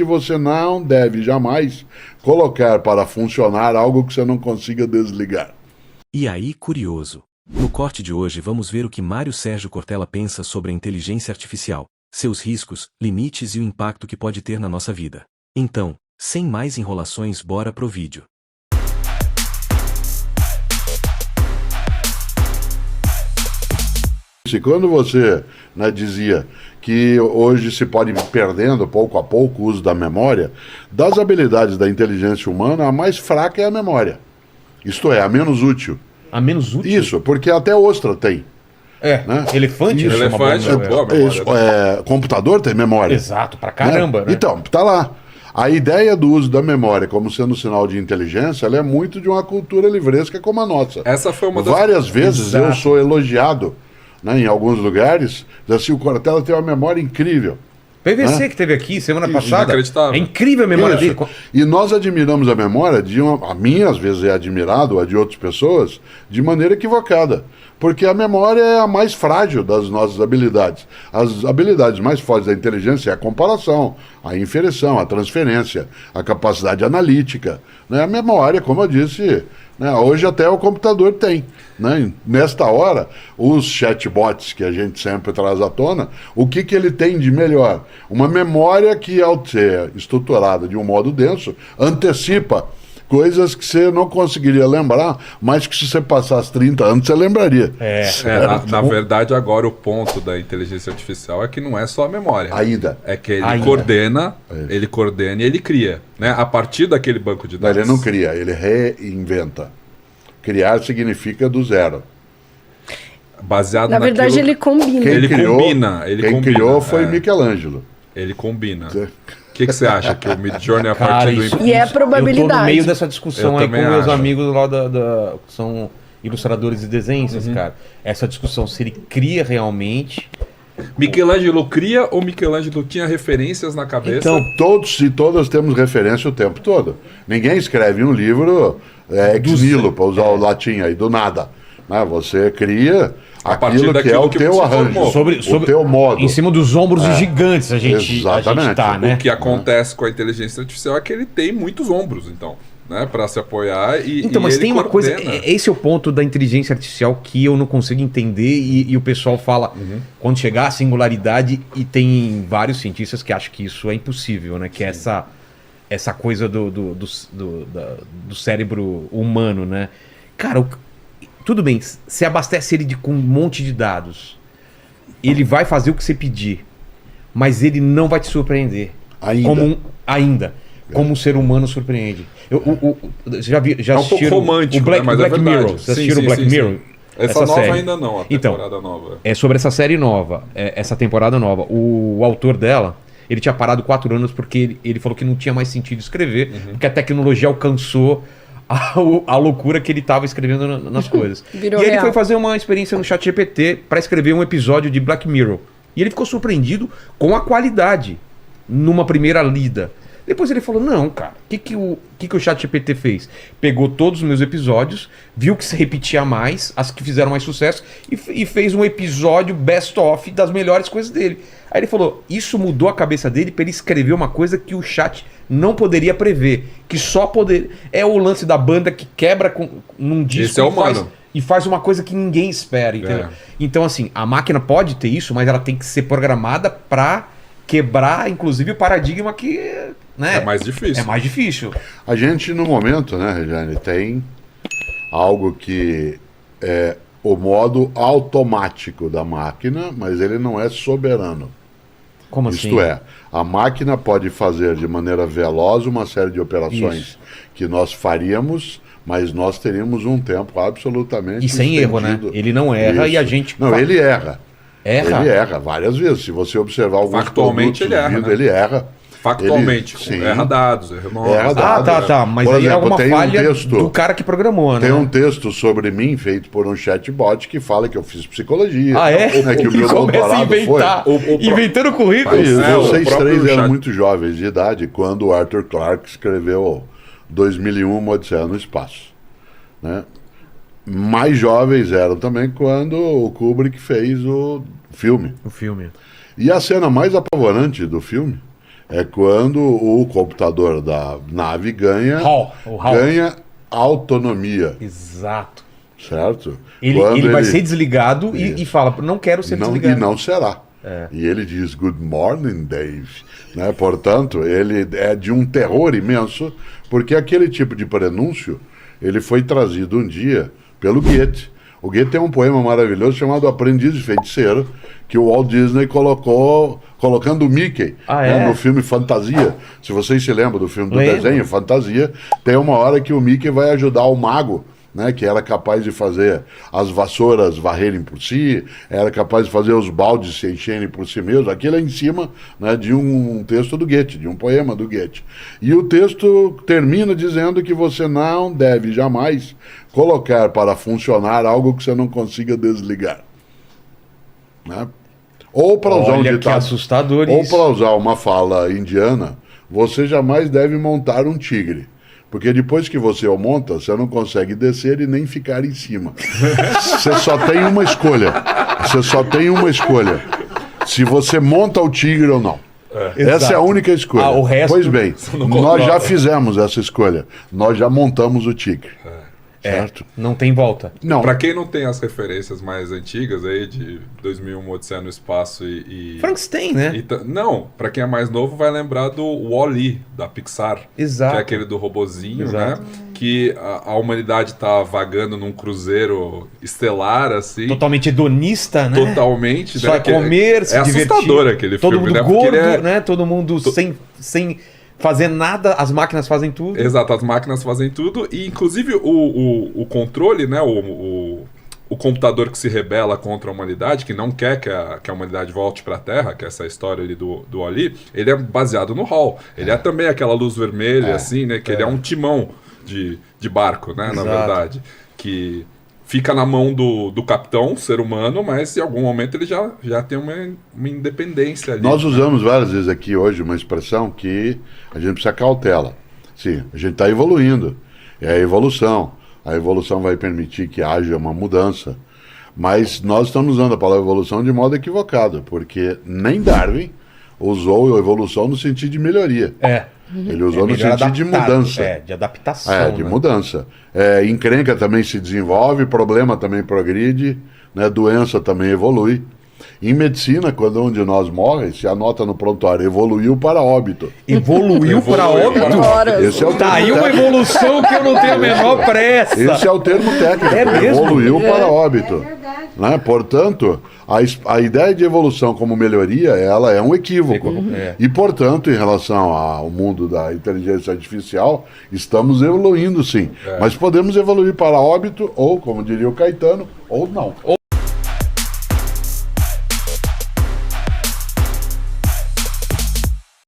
que você não deve jamais colocar para funcionar algo que você não consiga desligar. E aí, curioso. No corte de hoje vamos ver o que Mário Sérgio Cortella pensa sobre a inteligência artificial, seus riscos, limites e o impacto que pode ter na nossa vida. Então, sem mais enrolações, bora pro vídeo. E quando você dizia que hoje se pode ir perdendo pouco a pouco o uso da memória, das habilidades da inteligência humana, a mais fraca é a memória. Isto é, a menos útil. A menos útil? Isso, porque até ostra tem. Né? Elefante? Isso. Elefante é boa memória. Isso, computador tem memória. Exato, pra caramba, né? Então, tá lá. A ideia do uso da memória como sendo sinal de inteligência, ela é muito de uma cultura livresca como a nossa. Essa foi uma das... Várias vezes Exato. eu sou elogiado, em alguns lugares, assim, o Cortella tem uma memória incrível. PVC que teve aqui semana passada. Inacreditável. É incrível a memória Isso. dele. E nós admiramos a memória a minha às vezes é admirado, a de outras pessoas, de maneira equivocada. Porque a memória é a mais frágil das nossas habilidades. As habilidades mais fortes da inteligência é a comparação, a inferência, a transferência, a capacidade analítica. A memória, como eu disse, hoje até o computador tem. Nesta hora, os chatbots que a gente sempre traz à tona, o que ele tem de melhor? Uma memória que, ao ser estruturada de um modo denso, antecipa coisas que você não conseguiria lembrar, mas que se você passasse 30 anos, você lembraria. Na verdade, agora o ponto da inteligência artificial é que não é só a memória. Ainda. É que ele coordena e ele cria. A partir daquele banco de dados. Ele não cria, ele reinventa. Criar significa do zero. Baseado Na verdade, ele combina. Quem criou foi Michelangelo. Ele combina. O que você acha? Que o Midjourney é a Cara, partir do... E é a probabilidade. Eu tô no meio dessa discussão Eu aí também com meus acho. amigos lá que são ilustradores e desenhistas, cara. Essa discussão, se ele cria realmente... Michelangelo cria ou Michelangelo tinha referências na cabeça? Então, Todos e todas temos referência o tempo todo. Ninguém escreve um livro ex nihilo, para usar o latim aí, do nada. Você cria A partir aquilo que é daquilo o que teu se arranjo, formou. o teu modo. em cima dos ombros de gigantes a gente Exatamente. tá, né? O que acontece com a inteligência artificial é que ele tem muitos ombros, então, para se apoiar Então, mas ele tem uma coisa, coordena. esse é o ponto da inteligência artificial que eu não consigo entender e o pessoal fala, quando chegar à singularidade, e tem vários cientistas que acham que isso é impossível, né? Que é essa coisa do cérebro humano, né? Cara, tudo bem, você abastece ele com um monte de dados, ele vai fazer o que você pedir, mas ele não vai te surpreender. Ainda. Como um ser humano surpreende. Já É um pouco assistiram romântico, o Black, mas Black é verdade. Mirror? Vocês assistiram Sim, Black sim, sim. Mirror? Essa nova série. ainda não, a temporada nova. É sobre essa série nova, essa temporada nova. O autor dela, ele tinha parado 4 anos porque ele falou que não tinha mais sentido escrever, porque a tecnologia alcançou a loucura que ele estava escrevendo nas coisas. Virou e ele real. foi fazer uma experiência no ChatGPT para escrever um episódio de Black Mirror. E ele ficou surpreendido com a qualidade numa primeira lida. Depois ele falou, não, cara, o que o ChatGPT fez? Pegou todos os meus episódios, viu que se repetia mais, as que fizeram mais sucesso, e fez um episódio best-of das melhores coisas dele. Aí ele falou, isso mudou a cabeça dele para ele escrever uma coisa que o chat não poderia prever, que só poder... É o lance da banda que quebra num disco. Esse é humano. E faz uma coisa que ninguém espera, entendeu? Então, assim, a máquina pode ter isso, mas ela tem que ser programada para quebrar, inclusive, o paradigma que... Né? É mais difícil. É mais difícil. A gente, no momento, Regiane, tem algo que é o modo automático da máquina, mas ele não é soberano. Como assim? Isto é, a máquina pode fazer de maneira veloz uma série de operações que nós faríamos, mas nós teríamos um tempo absolutamente E sem erro, né? estendido. Ele não erra e a gente... Não, ele erra. Erra? Ele erra várias vezes. Se você observar alguns Factualmente, produtos ele erra, vindo, né? ele erra. Factualmente, Sim. erra dados, erra nomes. Erra dados. Tá. Mas Por aí é exemplo, alguma tem um falha texto- do cara que programou, né? Tem um texto sobre mim feito por um chatbot que fala que eu fiz psicologia. Ah, é? Que o meu E começa a doutorado inventar. foi. Inventando currículo. Isso, o vocês próprio três eram chat- muito jovens de idade quando o Arthur Clarke escreveu 2001, Uma Odisseia no Espaço. Né? Mais jovens eram também quando o Kubrick fez o filme. O filme. E a cena mais apavorante do filme É quando o computador da nave ganha, O HAL. ganha autonomia, Exato. certo? Ele, Quando ele vai ser desligado e fala, não quero ser não, e desligado. não será. E ele diz, good morning, Dave. Né? Portanto, ele é de um terror imenso, porque aquele tipo de prenúncio, ele foi trazido um dia pelo Goethe. O Goethe tem um poema maravilhoso chamado Aprendiz de Feiticeiro, que o Walt Disney colocando o Mickey no filme Fantasia. Se vocês se lembram do filme do desenho Fantasia, tem uma hora que o Mickey vai ajudar o mago, né, que era capaz de fazer as vassouras varrerem por si, era capaz de fazer os baldes se encherem por si mesmos. Aquilo é em cima, né, de um texto do Goethe, de um poema do Goethe. E o texto termina dizendo que você não deve jamais colocar para funcionar algo que você não consiga desligar. Né? Ou para usar Olha que assustador ou isso. para usar uma fala indiana, você jamais deve montar um tigre. Porque depois que você o monta, você não consegue descer e nem ficar em cima. Você só tem uma escolha. Você só tem uma escolha. Se você monta o tigre ou não. Essa é a única escolha. O resto Pois bem, não nós controla. já fizemos essa escolha. Nós já montamos o tigre. Certo? Não tem volta. Não. Pra quem não tem as referências mais antigas aí, de 2001, Odisseia no Espaço e Frankenstein, né? não, pra quem é mais novo vai lembrar do Wall-E, da Pixar. Exato. Que é aquele do robozinho, Exato. né? Que a humanidade tá vagando num cruzeiro estelar, assim. Totalmente hedonista, né? Totalmente, Só né? é comer, se é divertir. assustador aquele Todo filme, mundo né? Porque gordo, ele é- né? Todo mundo sem fazer nada, as máquinas fazem tudo. Exato, as máquinas fazem tudo e inclusive o controle, né, o computador que se rebela contra a humanidade, que não quer que a humanidade volte para a Terra, que é essa história ali do Ali, ele é baseado no HAL. Ele é também aquela luz vermelha, assim, né, que ele é um timão de barco, né, na Exato. verdade, que fica na mão do capitão, ser humano, mas em algum momento ele já tem uma independência ali. Nós usamos várias vezes aqui hoje uma expressão que a gente precisa cautela. Sim, a gente está evoluindo. É a evolução. A evolução vai permitir que haja uma mudança. Mas nós estamos usando a palavra evolução de modo equivocado, porque nem Darwin usou a evolução no sentido de melhoria. Ele usou no melhor sentido de adaptado, mudança. de adaptação. De né? mudança. Encrenca também se desenvolve, problema também progride, né? Doença também evolui. Em medicina, quando um de nós morre, se anota no prontuário, evoluiu para óbito. Evoluiu para óbito. Horas. Esse é o Tá aí termo uma técnico. evolução que eu não tenho a menor pressa. Esse é o termo técnico. É mesmo? Evoluiu para óbito. Né? Portanto, a ideia de evolução como melhoria, ela é um equívoco. E, portanto, em relação ao mundo da inteligência artificial, estamos evoluindo sim. Mas podemos evoluir para óbito, ou, como diria o Caetano, ou não.